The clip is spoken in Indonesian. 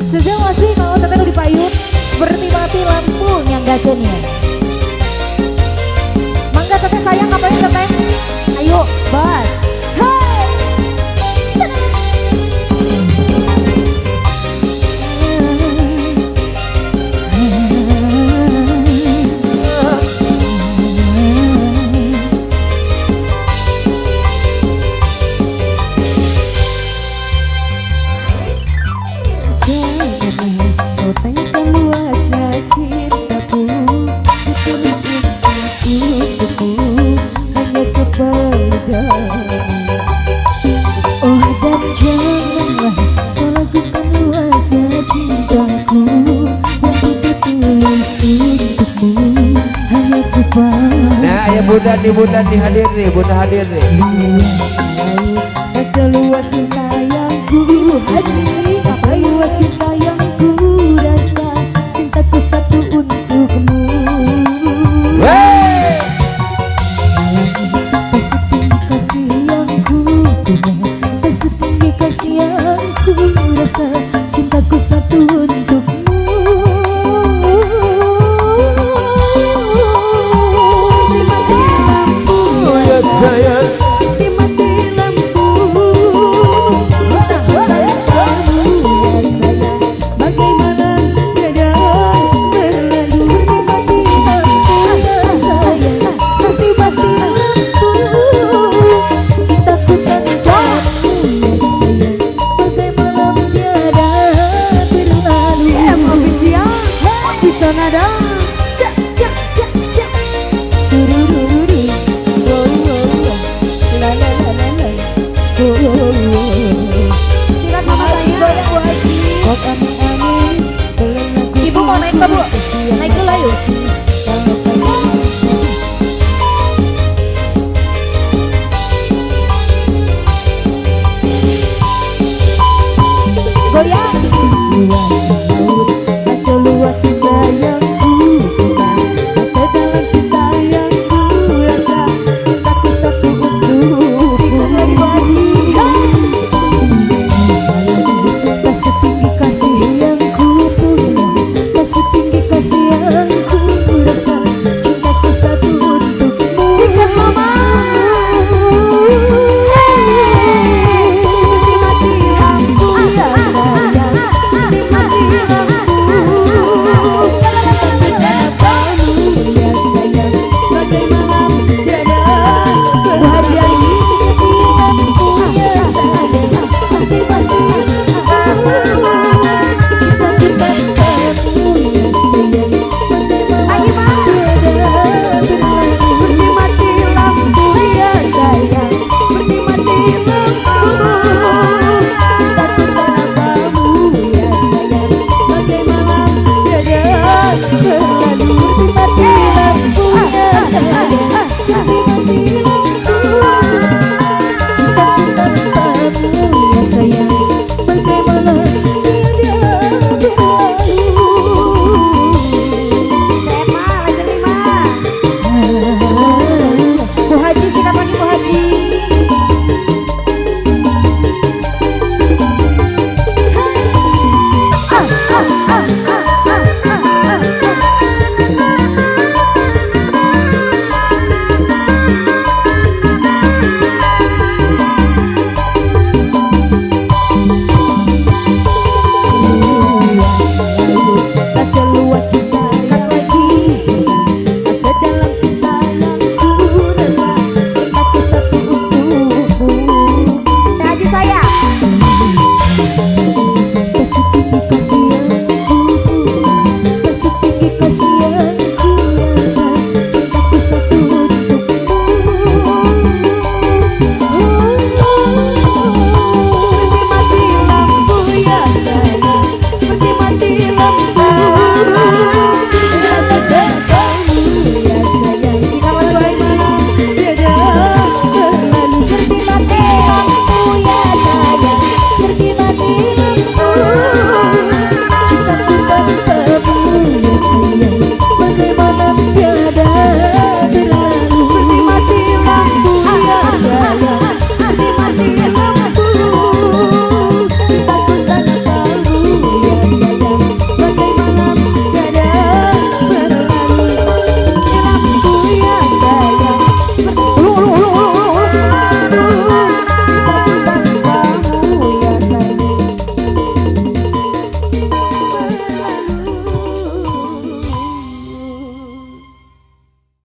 Sejauh masih kalau teteh di payung seperti mati lampu nyanggakeunnya. Mangga teteh sayang ngapain teteh? Ayo, bas. Hey! Nah, ya bunda nih hadir nih, bunda hadir nih. Seluas cinta yang ku haji, seluas cinta yang ku rasa, cintaku satu untukmu. Kasih yang ku punya, kasih yang ku rasa, cintaku satu untukmu. Sayang Ibu mau naik ke bu? Naik dulu yuk. Goyang.